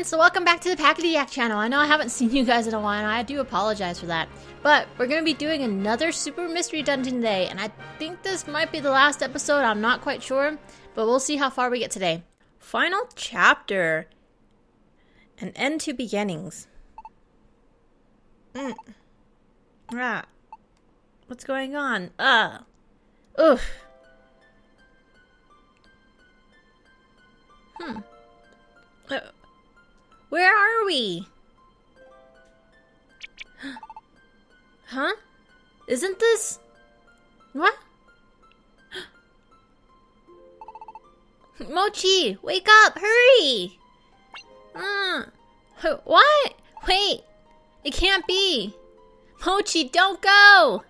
everyone, so welcome back to the Packety-Yak channel. I know I haven't seen you guys in a while, and I do apologize for that. But we're going to be doing another Super Mystery Dungeon today, and I think this might be the last episode. I'm not quite sure, but we'll see how far we get today. Final chapter. An end to beginnings. What's going on? Oof. Where are we? Huh? Isn't this... What? Mochi, wake up! Hurry! What? Wait! It can't be! Mochi, don't go!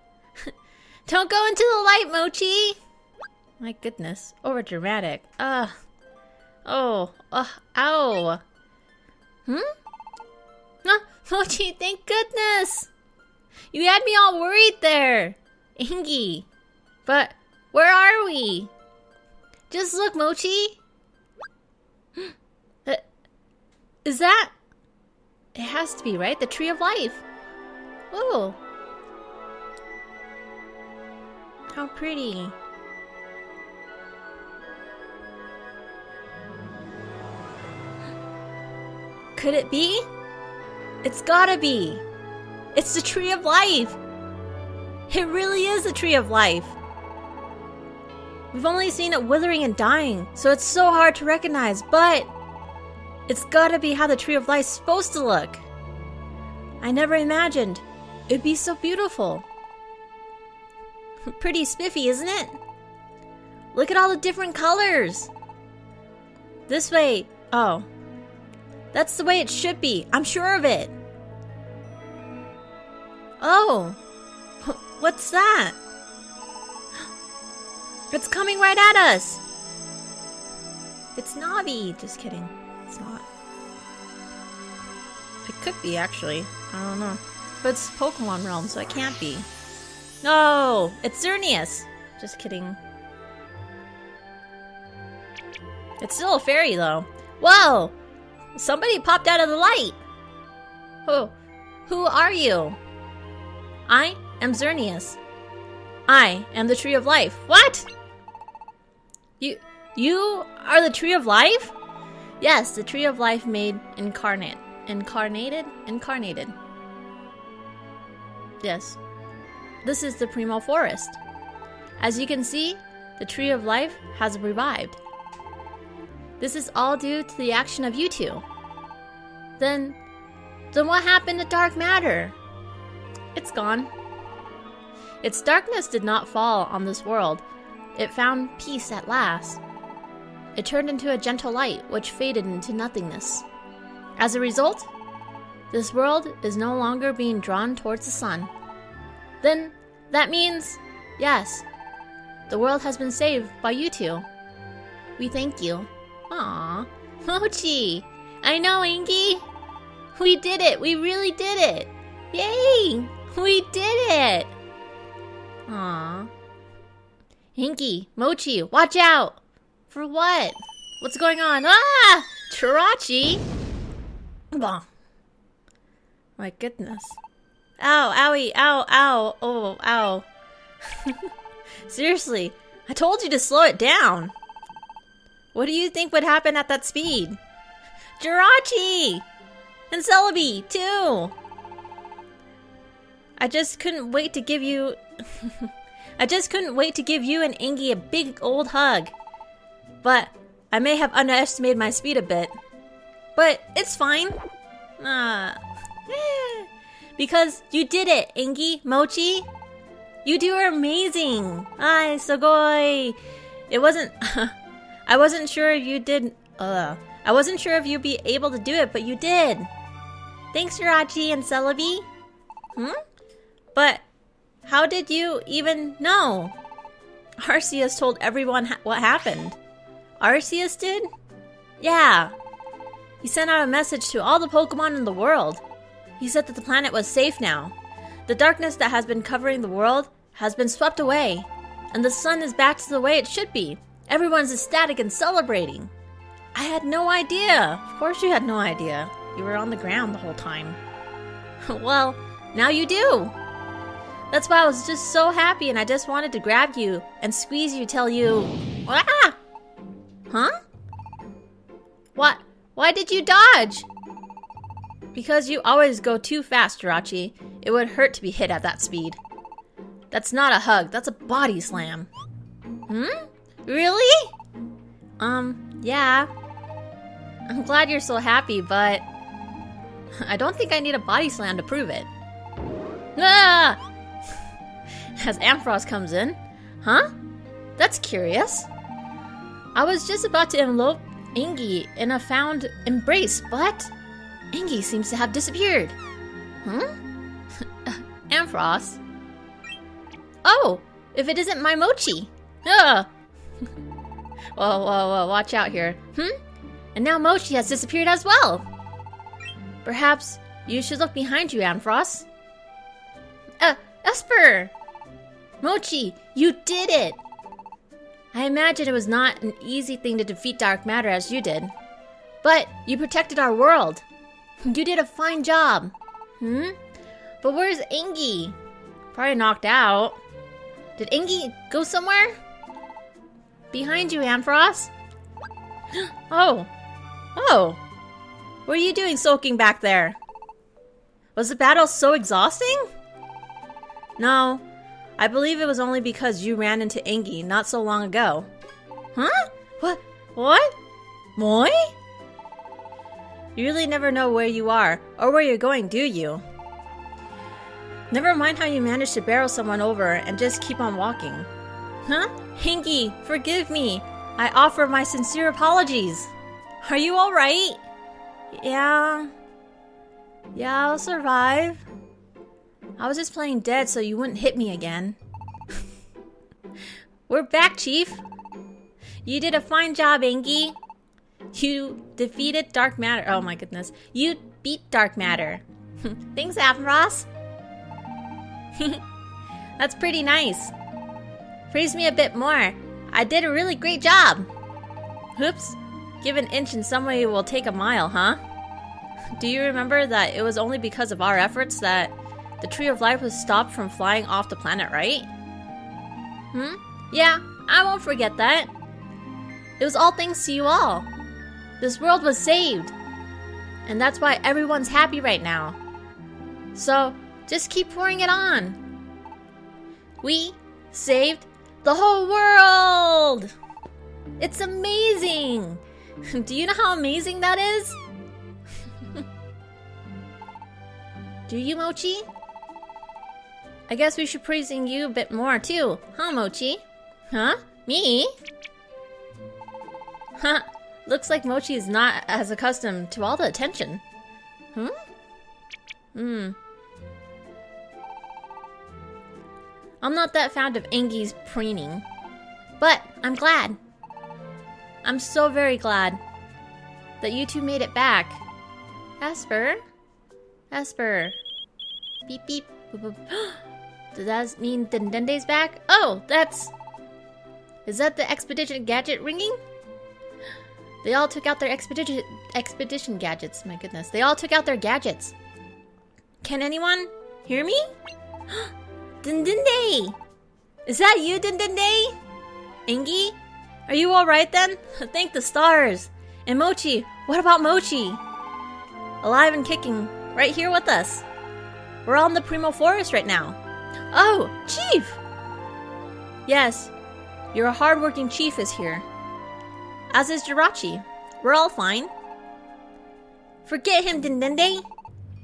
Don't go into the light, Mochi! My goodness. Over dramatic. Ow. Mochi, thank goodness! You had me all worried there! Ingy. But, where are we? Just look, Mochi! Is that... It has to be, right? The Tree of Life! Ooh. How pretty. Could it be? It's gotta be. It's the Tree of Life. It really is the Tree of Life. We've only seen it withering and dying, so it's so hard to recognize, but it's gotta be how the Tree of Life's supposed to look. I never imagined it'd be so beautiful. Pretty spiffy, isn't it? Look at all the different colors. This way. Oh. That's the way it should be. I'm sure of it. Oh. What's that? It's coming right at us. It's Navi. Just kidding. It's not. It could be, actually. I don't know. But it's Pokemon realm, so it can't be. No! It's Xerneas. Just kidding. It's still a fairy, though. Whoa! Somebody popped out of the light! Who are you? I am Xerneas. I am the Tree of Life. What? You are the Tree of Life? Yes, the Tree of Life made incarnate. Incarnated? Yes. This is the Primo Forest. As you can see, the Tree of Life has revived. This is all due to the action of you two. Then what happened to dark matter? It's gone. Its darkness did not fall on this world. It found peace at last. It turned into a gentle light, which faded into nothingness. As a result, this world is no longer being drawn towards the sun. Then, that means, yes, the world has been saved by you two. We thank you. Aww. Mochi! I know, Ingy! We did it! We really did it! Yay! We did it! Aww. Ingy, Mochi, watch out! For what? What's going on? Ah! Chirachi! My goodness. Ow, owie, ow, ow, oh, ow. Seriously, I told you to slow it down. What do you think would happen at that speed? Jirachi! And Celebi, too! I just couldn't wait to give you... and Ingy a big old hug. But I may have underestimated my speed a bit. But it's fine. Because you did it, Ingy, Mochi. You two are amazing. Ay, sugoi. It wasn't... I wasn't sure if you did... I wasn't sure if you'd be able to do it, but you did. Thanks, Jirachi and Celebi. But how did you even know? Arceus told everyone what happened. Arceus did? Yeah. He sent out a message to all the Pokemon in the world. He said that the planet was safe now. The darkness that has been covering the world has been swept away, and the sun is back to the way it should be. Everyone's ecstatic and celebrating. I had no idea. Of course you had no idea. You were on the ground the whole time. Well, now you do. That's why I was just so happy and I just wanted to grab you and squeeze you till you... Ah! Huh? What? Why did you dodge? Because you always go too fast, Jirachi. It would hurt to be hit at that speed. That's not a hug, that's a body slam. Really? Yeah. I'm glad you're so happy, but I don't think I need a body slam to prove it. Ah! As Ampharos comes in. Huh? That's curious. I was just about to envelope Angie in a fond embrace, but Angie seems to have disappeared. Ampharos? Oh, if it isn't my Mochi. Whoa, watch out here. And now Mochi has disappeared as well. Perhaps you should look behind you, Ampharos. Esper! Mochi, you did it! I imagine it was not an easy thing to defeat dark matter as you did. But you protected our world. You did a fine job. But where's Angie? Probably knocked out. Did Angie go somewhere? Behind you, Ampharos. Oh. What are you doing sulking back there? Was the battle so exhausting? No. I believe it was only because you ran into Angie not so long ago. Huh? What? Moi? You really never know where you are or where you're going, do you? Never mind how you managed to barrel someone over and just keep on walking. Huh? Angie, forgive me. I offer my sincere apologies. Are you alright? Yeah, I'll survive. I was just playing dead so you wouldn't hit me again. We're back, Chief. You did a fine job, Angie. You defeated dark matter. Oh my goodness. You beat dark matter. Thanks, Ampharos. That's pretty nice. Praise me a bit more. I did a really great job. Oops. Give an inch and somebody will take a mile, huh? Do you remember that it was only because of our efforts that the Tree of Life was stopped from flying off the planet, right? Yeah, I won't forget that. It was all thanks to you all. This world was saved. And that's why everyone's happy right now. So, just keep pouring it on. We saved the whole world! It's amazing! Do you know how amazing that is? Do you, Mochi? I guess we should praising you a bit more too, huh, Mochi? Huh? Me? Huh. Looks like Mochi is not as accustomed to all the attention. I'm not that fond of Angie's preening. But I'm glad. I'm so very glad that you two made it back. Esper? Beep beep. Boop, boop. Does that mean Dendende's back? Oh, is that the expedition gadget ringing? They all took out their expedition gadgets. My goodness. They all took out their gadgets. Can anyone hear me? Dendende! Is that you, Dendende? Angie? Are you alright then? Thank the stars. And Mochi, what about Mochi? Alive and kicking, right here with us. We're all in the Primo Forest right now. Oh, Chief! Yes, your hardworking chief is here. As is Jirachi. We're all fine. Forget him, Dendende.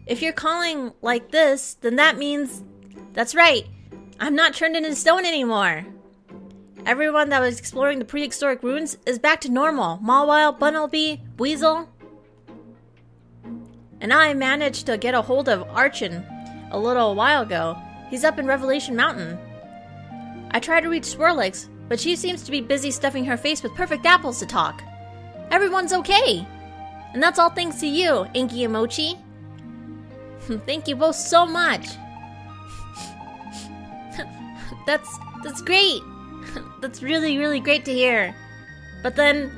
If you're calling like this, then that means... That's right. I'm not turned into stone anymore. Everyone that was exploring the prehistoric ruins is back to normal. Mawile, Bunnelby, Weasel. And I managed to get a hold of Archon a little while ago. He's up in Revelation Mountain. I tried to reach Swirlix, but she seems to be busy stuffing her face with perfect apples to talk. Everyone's okay. And that's all thanks to you, Angie and Mochi. Thank you both so much. That's great. That's really, really great to hear. But then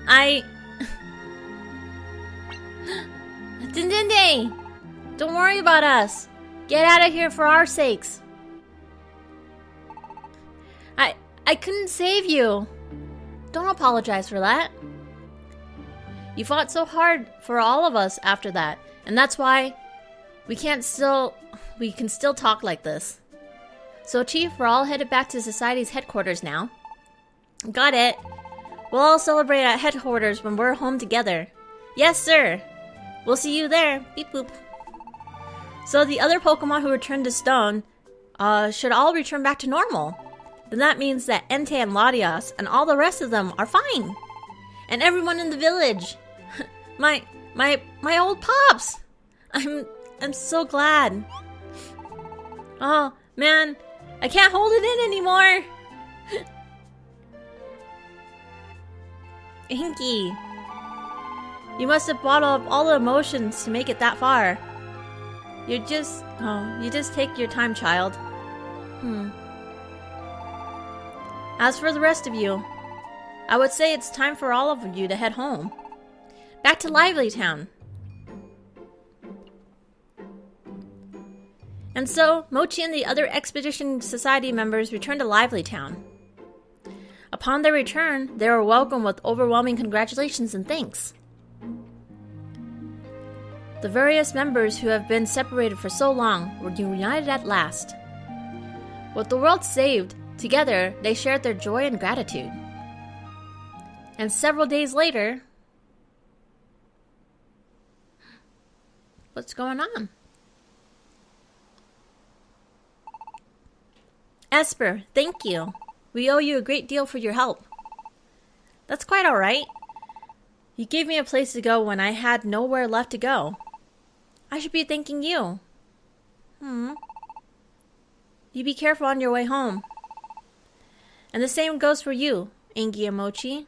Dindinde! Don't worry about us. Get out of here for our sakes. I couldn't save you. Don't apologize for that. You fought so hard for all of us after that, and that's why we can still talk like this. So, Chief, we're all headed back to Society's headquarters now. Got it. We'll all celebrate at headquarters when we're home together. Yes, sir. We'll see you there. Beep boop. So the other Pokemon who returned to stone should all return back to normal. Then that means that Entei and Latias and all the rest of them are fine. And everyone in the village. my old pops. I'm so glad. Oh, man. I can't hold it in anymore. Inky. You must have bottled up all the emotions to make it that far. You just take your time, child. As for the rest of you, I would say it's time for all of you to head home. Back to Lively Town. And so, Mochi and the other Expedition Society members returned to Lively Town. Upon their return, they were welcomed with overwhelming congratulations and thanks. The various members who have been separated for so long were reunited at last. With the world saved, together they shared their joy and gratitude. And several days later... What's going on? Esper, thank you. We owe you a great deal for your help. That's quite alright. You gave me a place to go when I had nowhere left to go. I should be thanking you. You be careful on your way home. And the same goes for you, Angie and Mochi.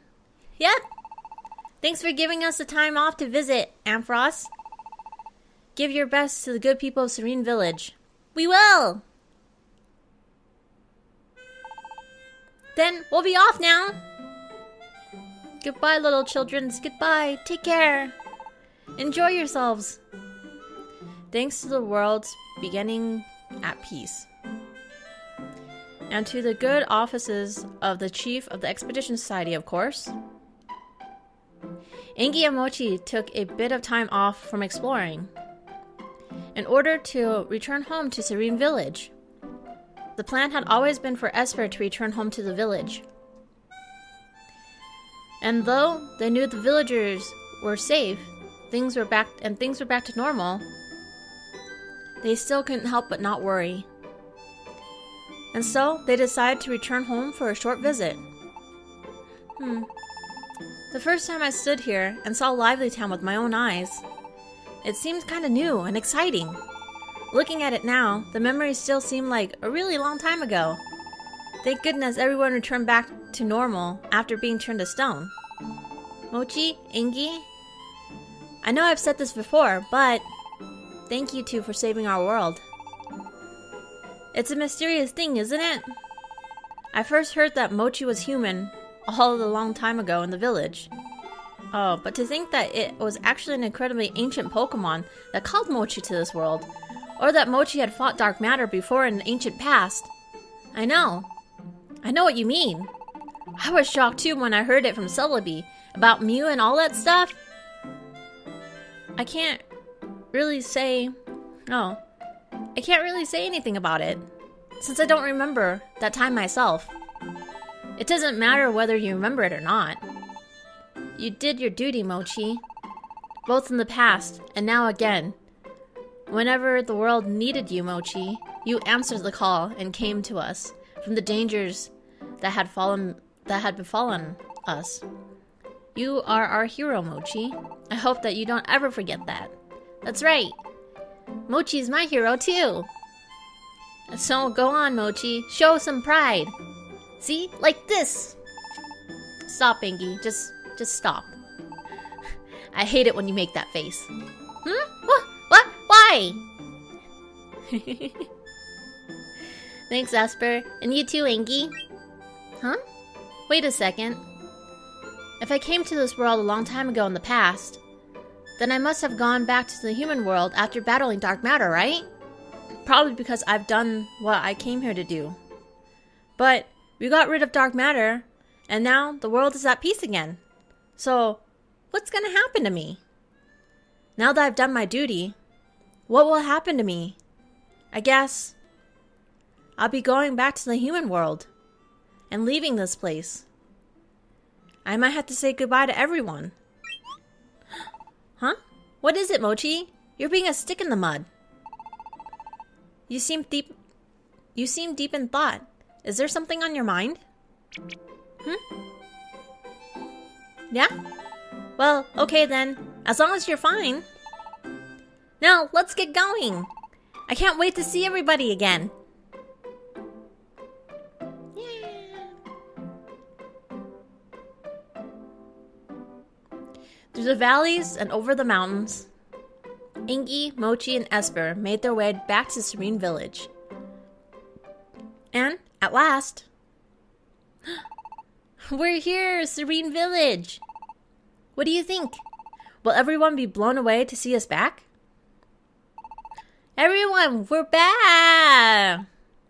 Yep. Thanks for giving us the time off to visit, Ampharos. Give your best to the good people of Serene Village. We will! Then we'll be off now. Goodbye, little children. Goodbye. Take care. Enjoy yourselves. Thanks to the world's beginning at peace. And to the good offices of the Chief of the Expedition Society, of course. Angie and Mochi took a bit of time off from exploring in order to return home to Serene Village. The plan had always been for Esper to return home to the village. And though they knew the villagers were safe, things were back to normal, they still couldn't help but not worry. And so they decided to return home for a short visit. The first time I stood here and saw Lively Town with my own eyes, it seemed kind of new and exciting. Looking at it now, the memories still seem like a really long time ago. Thank goodness everyone returned back to normal after being turned to stone. Mochi, Angie, I know I've said this before, but thank you two for saving our world. It's a mysterious thing, isn't it? I first heard that Mochi was human all a long time ago in the village. Oh, but to think that it was actually an incredibly ancient Pokemon that called Mochi to this world, or that Mochi had fought dark matter before in the ancient past. I know what you mean. I was shocked too when I heard it from Celebi about Mew and all that stuff. I can't really say anything about it, since I don't remember that time myself. It doesn't matter whether you remember it or not. You did your duty, Mochi. Both in the past, and now again. Whenever the world needed you, Mochi, you answered the call and came to us from the dangers that had befallen us. You are our hero, Mochi. I hope that you don't ever forget that. That's right. Mochi's my hero too. So go on, Mochi. Show some pride. See? Like this. Stop, Angie. Just stop. I hate it when you make that face. What? Why? Thanks, Esper. And you too, Angie. Huh? Wait a second. If I came to this world a long time ago in the past, Then I must have gone back to the human world after battling dark matter, right? Probably because I've done what I came here to do. But we got rid of dark matter, and now the world is at peace again. So, what's gonna happen to me? Now that I've done my duty, what will happen to me? I guess I'll be going back to the human world and leaving this place. I might have to say goodbye to everyone. Huh? What is it, Mochi? You're being a stick in the mud. You seem deep in thought. Is there something on your mind? Yeah? Well, okay then. As long as you're fine. Now, let's get going. I can't wait to see everybody again. Yeah. Through the valleys and over the mountains, Inky, Mochi, and Esper made their way back to Serene Village. And, at last, we're here, Serene Village! What do you think? Will everyone be blown away to see us back? Everyone, we're back!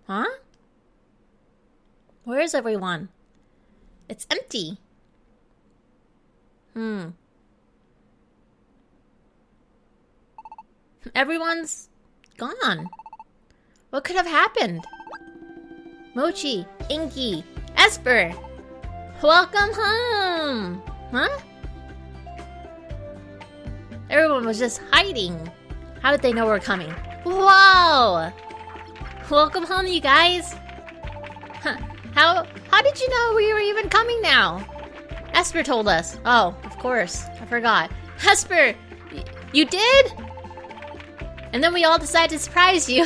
Huh? Where is everyone? It's empty. Everyone's gone. What could have happened? Mochi, Inky, Esper, welcome home! Huh? Everyone was just hiding. How did they know we're coming? Whoa! Welcome home, you guys! Huh. How did you know we were even coming now? Esper told us. Oh, of course. I forgot. Esper! You did? And then we all decided to surprise you.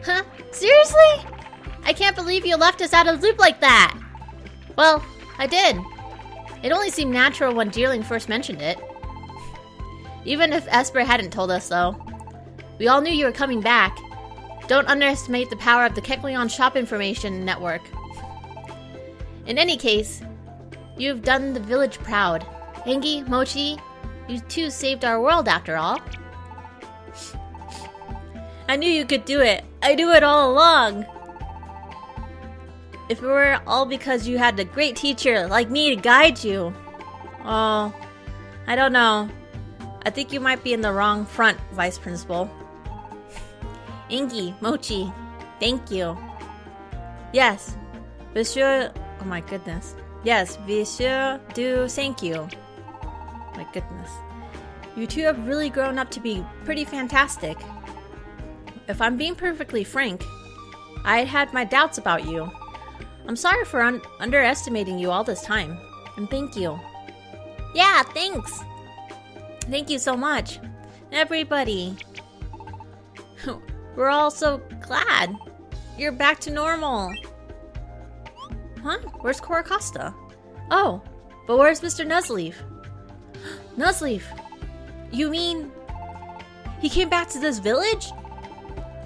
Huh? Seriously? I can't believe you left us out of the loop like that. Well, I did. It only seemed natural when Deerling first mentioned it. Even if Esper hadn't told us, though. We all knew you were coming back. Don't underestimate the power of the Kecleon Shop Information Network. In any case, you've done the village proud. Engi, Mochi, you two saved our world after all. I knew you could do it. I knew it all along. If it were all because you had a great teacher like me to guide you. Oh, I don't know. I think you might be in the wrong front, Vice Principal. Ingi, Mochi, thank you. Yes, Monsieur... Oh my goodness. Yes, Monsieur do thank you. My goodness. You two have really grown up to be pretty fantastic. If I'm being perfectly frank, I had my doubts about you. I'm sorry for underestimating you all this time. And thank you. Yeah, thanks. Thank you so much. Everybody. We're all so glad. You're back to normal. Huh? Where's Cora Costa? Oh, but where's Mr. Nuzleaf? Nuzleaf? You mean... he came back to this village?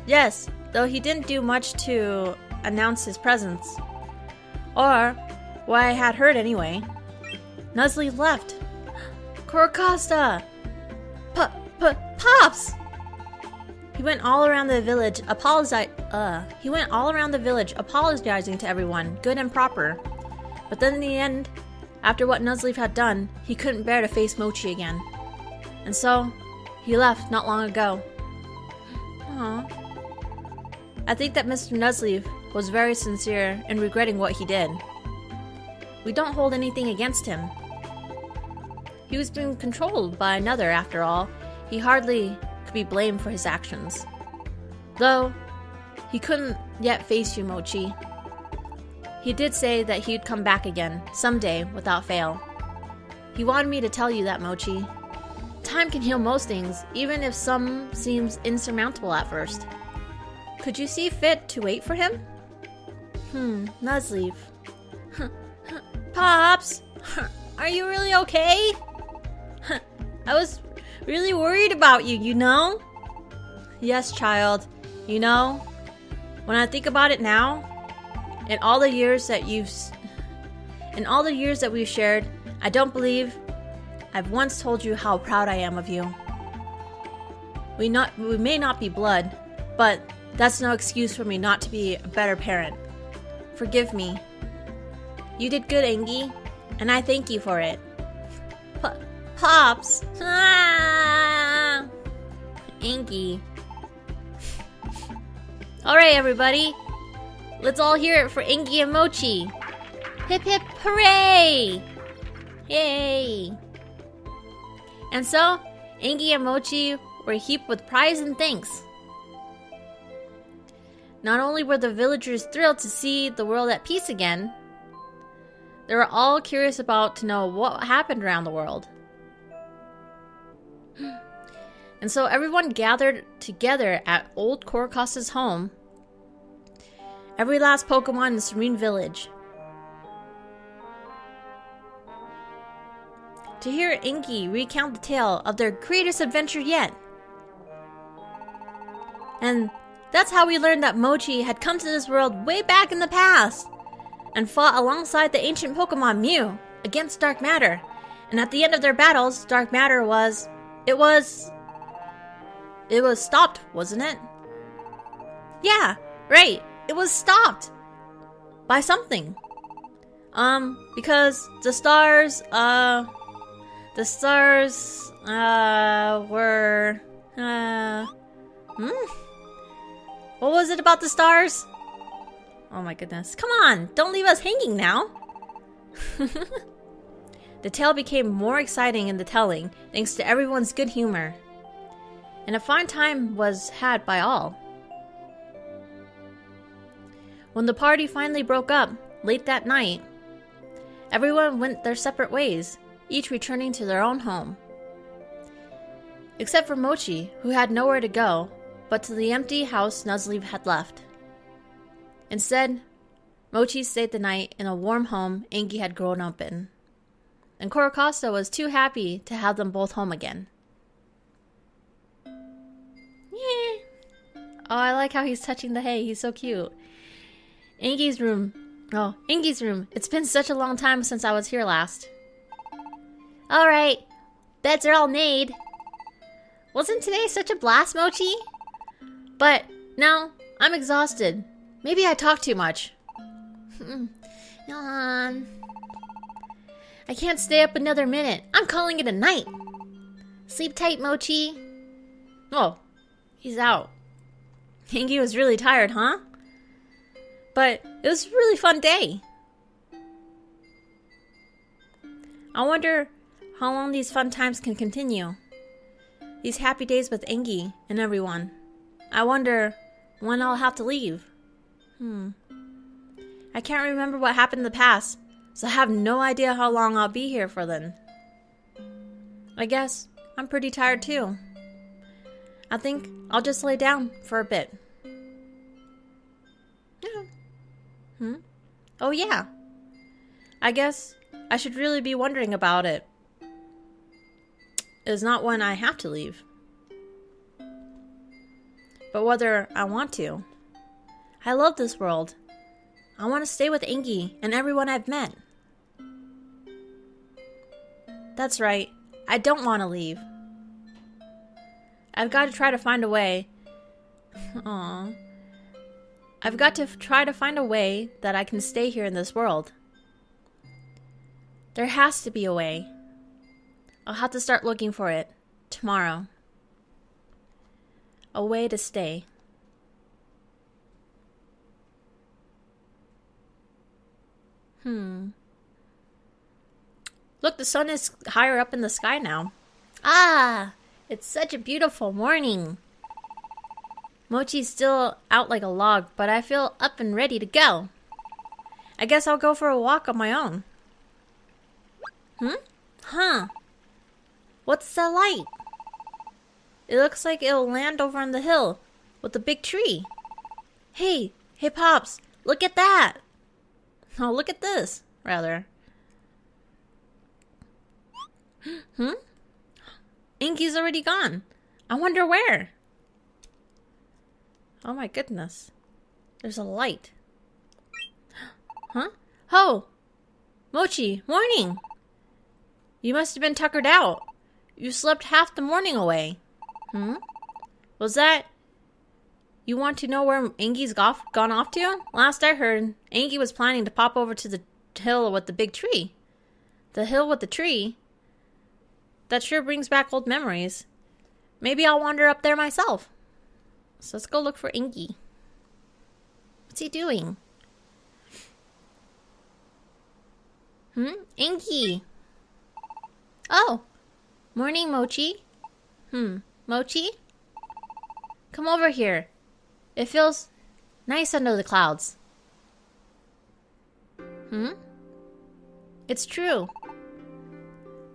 Yes, though he didn't do much to announce his presence. Or, what I had heard anyway. Nuzleaf left. Cora Costa! Pops! He went all around the village apologizing to everyone, good and proper. But then in the end, after what Nuzleaf had done, he couldn't bear to face Mochi again. And so, he left not long ago. Aww. I think that Mr. Nuzleaf was very sincere in regretting what he did. We don't hold anything against him. He was being controlled by another, after all. He hardly could be blamed for his actions. Though, he couldn't yet face you, Mochi. He did say that he'd come back again, someday, without fail. He wanted me to tell you that, Mochi. Time can heal most things, even if some seems insurmountable at first. Could you see fit to wait for him? Nuzleaf. Pops! Are you really okay? I was really worried about you, you know? Yes, child. You know, when I think about it now, in all the years that we've shared, I don't believe I've once told you how proud I am of you. We may not be blood, but that's no excuse for me not to be a better parent. Forgive me. You did good, Angie, and I thank you for it. Pops! Ah! Angie. Alright, everybody. Let's all hear it for Angie and Mochi. Hip hip hooray! Yay! And so, Angie and Mochi were heaped with prize and thanks. Not only were the villagers thrilled to see the world at peace again, they were all curious to know what happened around the world. And so everyone gathered together at old Korokos's home. Every last Pokemon in Serene Village. To hear Angie recount the tale of their greatest adventure yet. And that's how we learned that Mochi had come to this world way back in the past and fought alongside the ancient Pokemon Mew against Dark Matter. And at the end of their battles, Dark Matter was stopped, wasn't it? Yeah, right. It was stopped by something. Because the stars were What was it about the stars? Oh my goodness. Come on, don't leave us hanging now. The tale became more exciting in the telling, thanks to everyone's good humor. And a fine time was had by all. When the party finally broke up, late that night, everyone went their separate ways, each returning to their own home. Except for Mochi, who had nowhere to go, but to the empty house Nuzleaf had left. Instead, Mochi stayed the night in a warm home Angie had grown up in. And Korokosta was too happy to have them both home again. Yeah. Oh, I like how he's touching the hay. He's so cute. Angie's room. Oh, Angie's room. It's been such a long time since I was here last. Alright. Beds are all made. Wasn't today such a blast, Mochi? But now, I'm exhausted. Maybe I talk too much. I can't stay up another minute. I'm calling it a night. Sleep tight, Mochi. Oh, he's out. Angie was really tired, huh? But it was a really fun day. I wonder how long these fun times can continue. These happy days with Angie and everyone. I wonder when I'll have to leave. I can't remember what happened in the past, so I have no idea how long I'll be here for then. I guess I'm pretty tired too. I think I'll just lay down for a bit. Oh yeah. I guess I should really be wondering about it. It's not when I have to leave, but whether I want to. I love this world. I want to stay with Angie and everyone I've met. That's right. I don't want to leave. I've got to try to find a way. Aww. I've got to try to find a way that I can stay here in this world. There has to be a way. I'll have to start looking for it tomorrow. A way to stay. Look, the sun is higher up in the sky now. Ah, it's such a beautiful morning. Mochi's still out like a log, but I feel up and ready to go. I guess I'll go for a walk on my own. What's that light? It looks like it'll land over on the hill with the big tree. Hey, Pops, look at that. Oh, look at this, rather. Inky's already gone. I wonder where. Oh my goodness. There's a light. Huh? Oh! Mochi, morning! You must have been tuckered out. You slept half the morning away. Was that... You want to know where Angi's gone off to? Last I heard, Angie was planning to pop over to the hill with the big tree. The hill with the tree? That sure brings back old memories. Maybe I'll wander up there myself. So let's go look for Angie. What's he doing? Angie. Oh. Morning, Mochi. Mochi? Come over here. It feels nice under the clouds. It's true.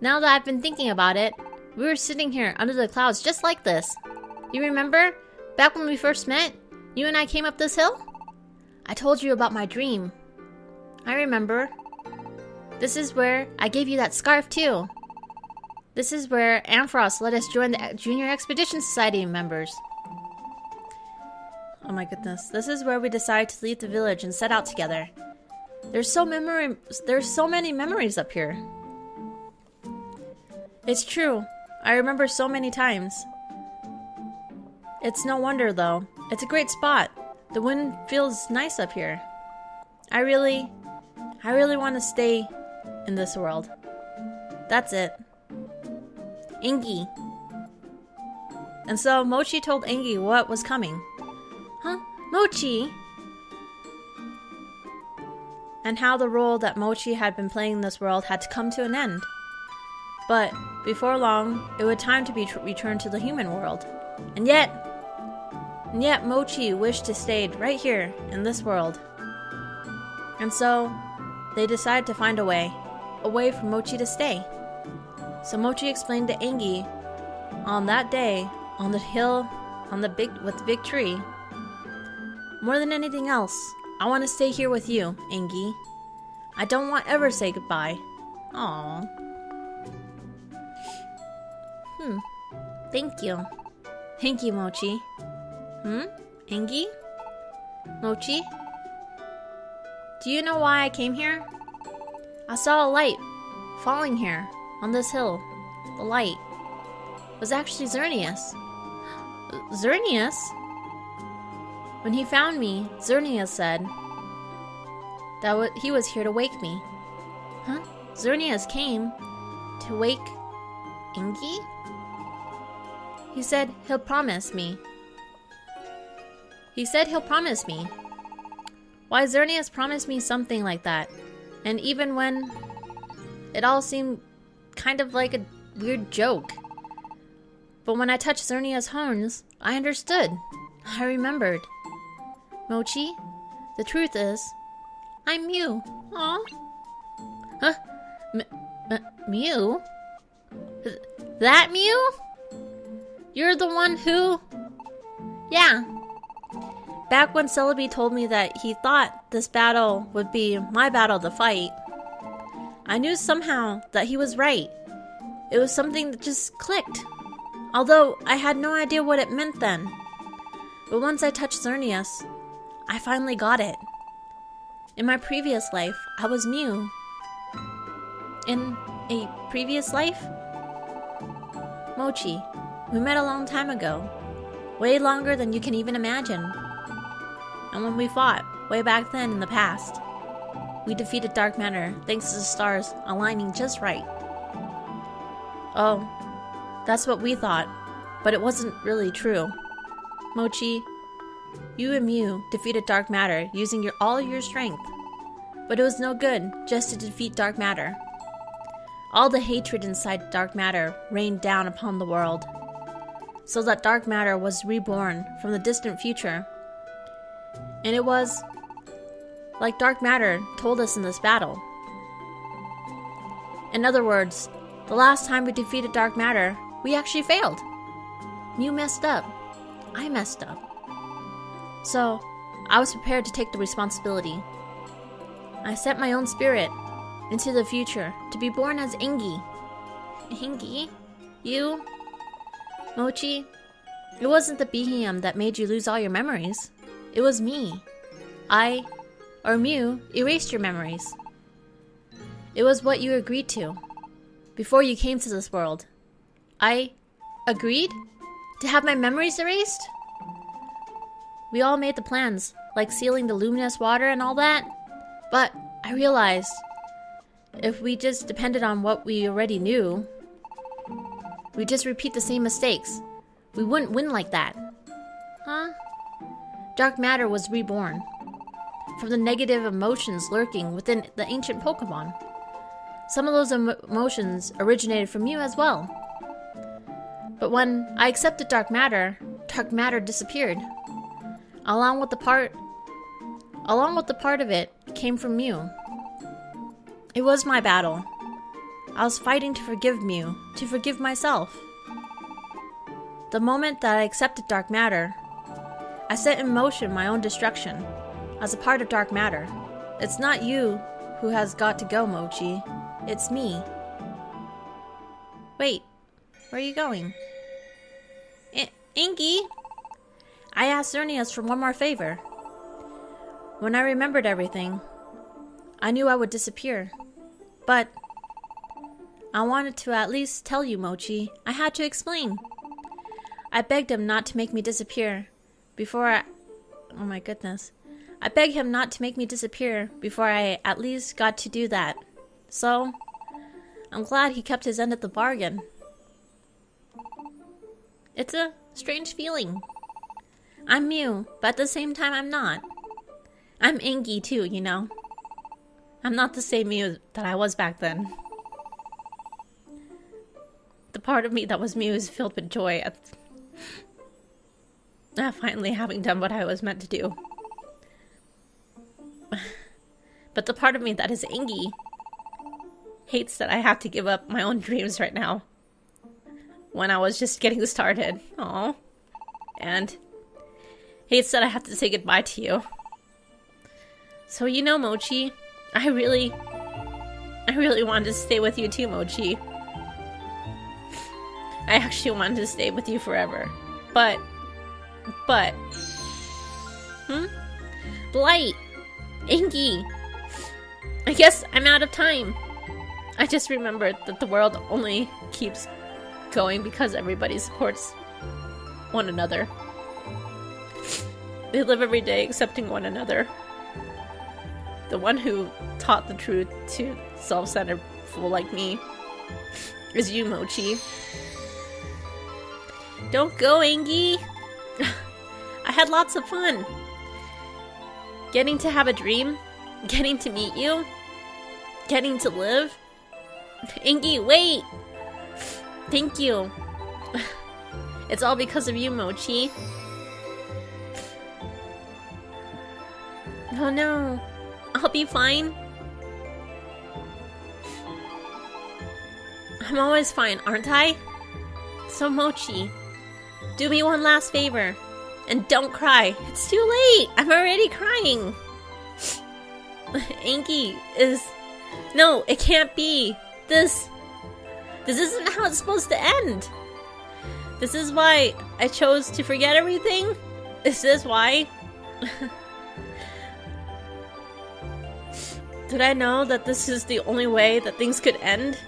Now that I've been thinking about it, we were sitting here under the clouds just like this. You remember? Back when we first met, you and I came up this hill? I told you about my dream. I remember. This is where I gave you that scarf too. This is where Ampharos let us join the Junior Expedition Society members. Oh my goodness. This is where we decided to leave the village and set out together. There's so many memories up here. It's true. I remember so many times. It's no wonder though. It's a great spot. The wind feels nice up here. I really want to stay in this world. That's it. Angie. And so Mochi told Angie what was coming. Mochi! And how the role that Mochi had been playing in this world had to come to an end. But before long, it would time to be returned to the human world. And yet Mochi wished to stay right here in this world. And so they decided to find a way for Mochi to stay. So Mochi explained to Angie on that day on the hill with the big tree. More than anything else, I want to stay here with you, Angie. I don't want ever say goodbye. Aww. Thank you. Thank you, Mochi. Angie? Mochi? Do you know why I came here? I saw a light falling here on this hill. The light was actually Xerneas. Xerneas? When he found me, Xerneas said that he was here to wake me. Xerneas came to wake Angie? He said he'll promise me. Why Xerneas promised me something like that? And even when it all seemed kind of like a weird joke. But when I touched Xerneas' horns, I understood. I remembered. Mochi, the truth is, I'm Mew. Aw. Mew? That Mew? You're the one who... Yeah. Back when Celebi told me that he thought this battle would be my battle to fight, I knew somehow that he was right. It was something that just clicked. Although I had no idea what it meant then. But once I touched Xerneas, I finally got it. In my previous life, I was Mew. In a previous life? Mochi, we met a long time ago. Way longer than you can even imagine. And when we fought, way back then in the past, we defeated dark matter thanks to the stars aligning just right. Oh, that's what we thought, but it wasn't really true. Mochi, you and Mew defeated dark matter using all your strength. But it was no good just to defeat dark matter. All the hatred inside dark matter rained down upon the world, so that dark matter was reborn from the distant future. And it was like dark matter told us in this battle. In other words, the last time we defeated dark matter, we actually failed. Mew messed up. I messed up. So, I was prepared to take the responsibility. I sent my own spirit into the future to be born as Angie. Angie? You? Mochi? It wasn't the Behem that made you lose all your memories. It was me. Mew, erased your memories. It was what you agreed to. before you came to this world. I agreed to have my memories erased. We all made the plans, like sealing the luminous water and all that. But I realized if we just depended on what we already knew, we'd just repeat the same mistakes. We wouldn't win like that. Huh? Dark matter was reborn from the negative emotions lurking within the ancient Pokémon. Some of those emotions originated from you as well. But when I accepted dark matter disappeared. Along with the part of it came from Mew. It was my battle. I was fighting to forgive Mew, to forgive myself. The moment that I accepted dark matter, I set in motion my own destruction as a part of dark matter. It's not you who has got to go, Mochi. It's me. Wait, where are you going? Inky? I asked Xerneas for one more favor. When I remembered everything, I knew I would disappear. But I wanted to at least tell you, Mochi. I had to explain. I begged him not to make me disappear before I... Oh my goodness. I begged him not to make me disappear before I at least got to do that. So, I'm glad he kept his end of the bargain. It's a strange feeling. I'm Mew, but at the same time I'm not. I'm Inky too, you know. I'm not the same Mew that I was back then. The part of me that was Mew is filled with joy at finally having done what I was meant to do. But the part of me that is Inky hates that I have to give up my own dreams right now. When I was just getting started. Aww. And hates that I have to say goodbye to you. So you know, Mochi, I really wanted to stay with you too, Mochi. I actually wanted to stay with you forever. But... Blight! Inky! I guess I'm out of time. I just remembered that the world only keeps going because everybody supports one another. They live every day accepting one another. The one who taught the truth to self-centered fool like me is you, Mochi. Don't go, Inky! I had lots of fun. Getting to have a dream, getting to meet you, getting to live. Inky, wait! Thank you. It's all because of you, Mochi. Oh no. I'll be fine. I'm always fine, aren't I? So Mochi, do me one last favor. And don't cry. It's too late. I'm already crying. Inky is... No, it can't be. This isn't how it's supposed to end. This is why I chose to forget everything. Is this why? Did I know that this is the only way that things could end?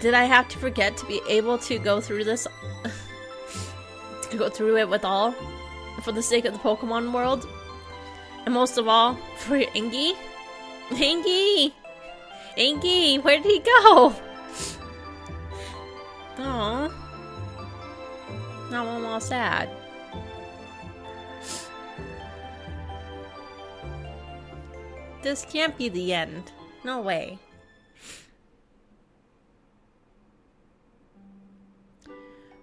Did I have to forget to be able to go through this? To go through it with all? For the sake of the Pokemon world? And most of all, for Inky? Inky! Inky, where did he go? Aww. Now I'm all sad. This can't be the end. No way.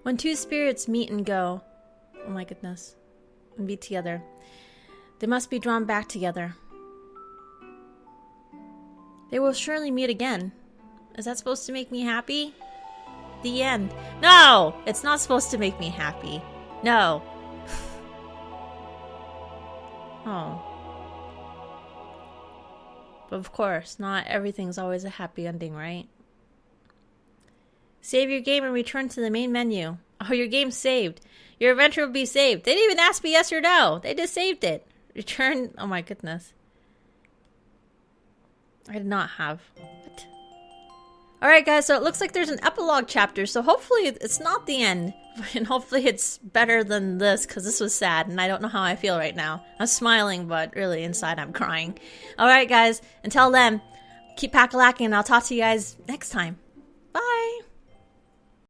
When two spirits meet and go, oh my goodness, and be together, they must be drawn back together. They will surely meet again. Is that supposed to make me happy? The end. No! It's not supposed to make me happy. No. Oh. But of course, not everything's always a happy ending, right? Save your game and return to the main menu. Oh, your game's saved. Your adventure will be saved. They didn't even ask me yes or no. They just saved it. Return. Oh my goodness. I did not have. What? Alright guys, so it looks like there's an epilogue chapter, so hopefully it's not the end. And hopefully it's better than this, because this was sad, and I don't know how I feel right now. I'm smiling, but really inside I'm crying. Alright guys, until then, keep pack-a-lacking, and I'll talk to you guys next time.